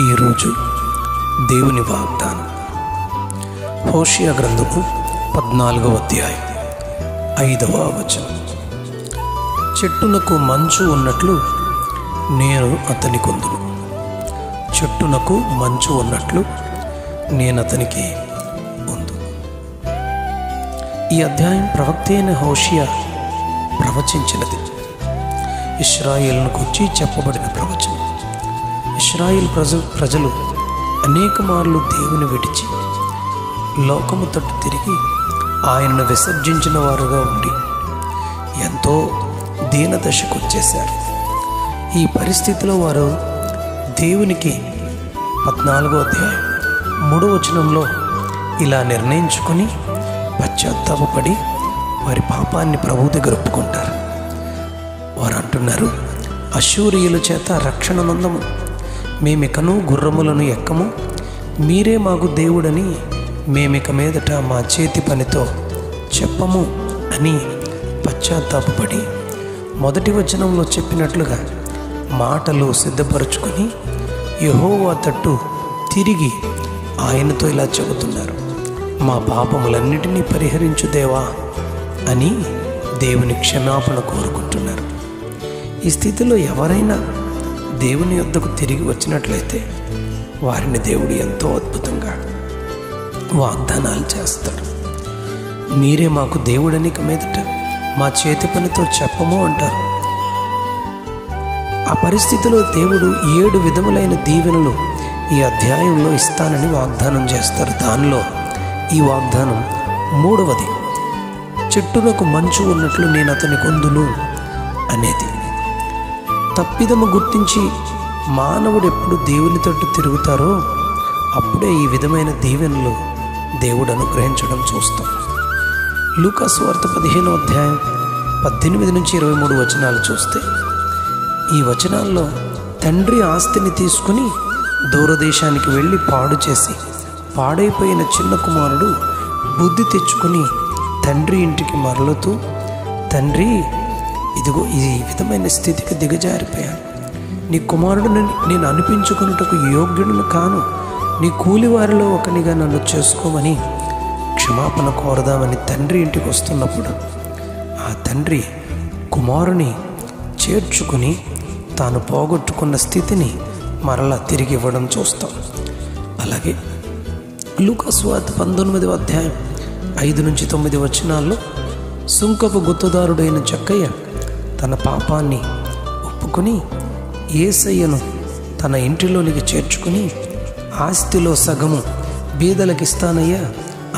ఈరోజు దేవుని వాగ్దానం హోషేయ గ్రంథము 14వ అధ్యాయం 5వ వచనం. చెట్టునకు మంచు ఉన్నట్లు నేను అతని కొందును. చెట్టునకు మంచు ఉన్నట్లు నేను అతనికి ఉందు. ఈ అధ్యాయం ప్రవక్త అయిన హోషేయ ప్రవచించినది. ఇశ్రాయేలును గురించి చెప్పబడిన ప్రవచనం. ఇశ్రాయేల్ ప్రజలు అనేక మార్లు దేవుని విడిచి లోకము తట్టు తిరిగి ఆయనను విసర్జించిన వారుగా ఉండి ఎంతో దీనదశకు వచ్చేశారు. ఈ పరిస్థితిలో వారు దేవునికి 14వ అధ్యాయం 3వ వచనంలో ఇలా నిర్ణయించుకొని పశ్చాత్తాపపడి వారి పాపాన్ని ప్రభువు దగ్గర ఒప్పుకుంటారు. వారు అంటున్నారు, అశ్షూరీయుల చేత రక్షణ నందము, మేమికను గుర్రములను ఎక్కము, మీరే మాకు దేవుడని మేమిక మీదట మా చేతి పనితో చెప్పము అని పశ్చాత్తాపపడి మొదటి వచనంలో చెప్పినట్లుగా మాటలు సిద్ధపరచుకొని యెహోవా తట్టు తిరిగి ఆయనతో ఇలా చెబుతున్నారు, మా పాపములన్నిటినీ పరిహరించు దేవా అని దేవుని క్షమాపణ కోరుకుంటున్నారు. ఈ స్థితిలో ఎవరైనా దేవుని యొద్దకు తిరిగి వచ్చినట్లయితే వారిని దేవుడు ఎంతో అద్భుతంగా వాగ్దానాలు చేస్తాడు. మీరే మాకు దేవుడని ఇక మీదట మా చేతి పనితో చెప్పము అంటారు. ఆ పరిస్థితిలో దేవుడు 7 విధములైన దీవెనలు ఈ అధ్యాయంలో ఇస్తానని వాగ్దానం చేస్తారు. దానిలో ఈ వాగ్దానం 3వది, చెట్టునకు మంచు ఉన్నట్లు నేను అతని కొందును అనేది. తప్పిదము గుర్తించి మానవుడు ఎప్పుడు దేవుని తట్టు తిరుగుతారో అప్పుడే ఈ విధమైన దీవెనలు దేవుడు అనుగ్రహించడం చూస్తాం. లూకా సువార్త 15వ అధ్యాయం 18 నుంచి 23 వచనాలు చూస్తే ఈ వచనాల్లో తండ్రి ఆస్తిని తీసుకుని దూరదేశానికి వెళ్ళి పాడు చేసి పాడైపోయిన చిన్న కుమారుడు బుద్ధి తెచ్చుకుని తండ్రి ఇంటికి మరలుతూ, తండ్రి ఇదిగో ఈ విధమైన స్థితికి దిగజారిపోయాను, నీ కుమారుడిని నేను అనిపించుకున్నటకు యోగ్యుడును కాను, నీ కూలివారిలో ఒకనిగా నన్ను చేసుకోమని క్షమాపణ కోరదామని తండ్రి ఇంటికి వస్తున్నప్పుడు ఆ తండ్రి కుమారుని చేర్చుకుని తాను పోగొట్టుకున్న స్థితిని మరలా తిరిగి ఇవ్వడం చూస్తాం. అలాగే లూకా సువార్త 19వ అధ్యాయం 5 నుంచి 9 వచనాల్లో సుంకపు గుత్తదారుడైన జక్కయ్య తన పాపాన్ని ఒప్పుకొని యేసయ్యను తన ఇంటిలోనికి చేర్చుకుని ఆస్తిలో సగము బీదలకిస్తానయ్యా,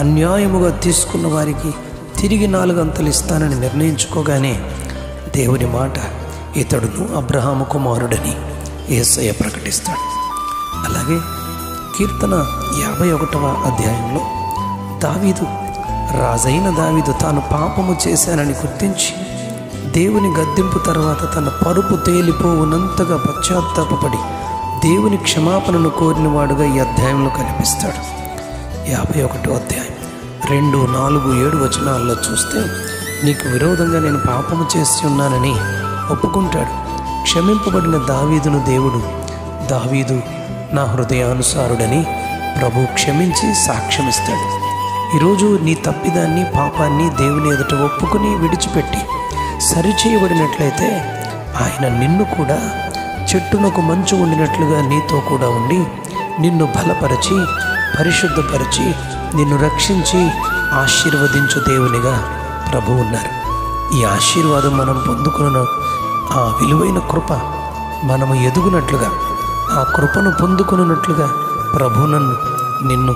అన్యాయముగా తీసుకున్న వారికి తిరిగి 4 అంతలు ఇస్తానని నిర్ణయించుకోగానే దేవుని మాట, ఇతడును అబ్రహాము కుమారుడని యేసయ్య ప్రకటిస్తాడు. అలాగే కీర్తన 51వ అధ్యాయంలో రాజైన దావీదు తాను పాపము చేశానని గుర్తించి దేవుని గద్దింపు తర్వాత తన పరుపు తేలిపోవునంతగా పశ్చాత్తాపపడి దేవుని క్షమాపణను కోరిన వాడుగా ఈ అధ్యాయంలో కనిపిస్తాడు. 51వ అధ్యాయం 2, 4, 7 వచనాల్లో చూస్తే నీకు విరోధంగా నేను పాపము చేసి ఉన్నానని ఒప్పుకుంటాడు. క్షమింపబడిన దావీదును దేవుడు, దావీదు నా హృదయానుసారుడని ప్రభు క్షమించి సాక్ష్యమిస్తాడు. ఈరోజు నీ తప్పిదాన్ని పాపాన్ని దేవుని ఎదుట ఒప్పుకుని విడిచిపెట్టి సరిచేయబడినట్లయితే ఆయన నిన్ను కూడా చెట్టునకు మంచు ఉండినట్లుగా నీతో కూడా ఉండి నిన్ను బలపరిచి పరిశుద్ధపరిచి నిన్ను రక్షించి ఆశీర్వదించు దేవునిగా ప్రభు ఉన్నారు. ఈ ఆశీర్వాదం మనం పొందుకున్న ఆ విలువైన కృప మనము ఎదుగునట్లుగా, ఆ కృపను పొందుకున్నట్లుగా ప్రభు నిన్ను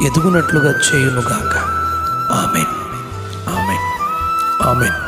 ఎదుగునట్లుగా చేయునుగాక. ఆమేన్, ఆమేన్, ఆమేన్.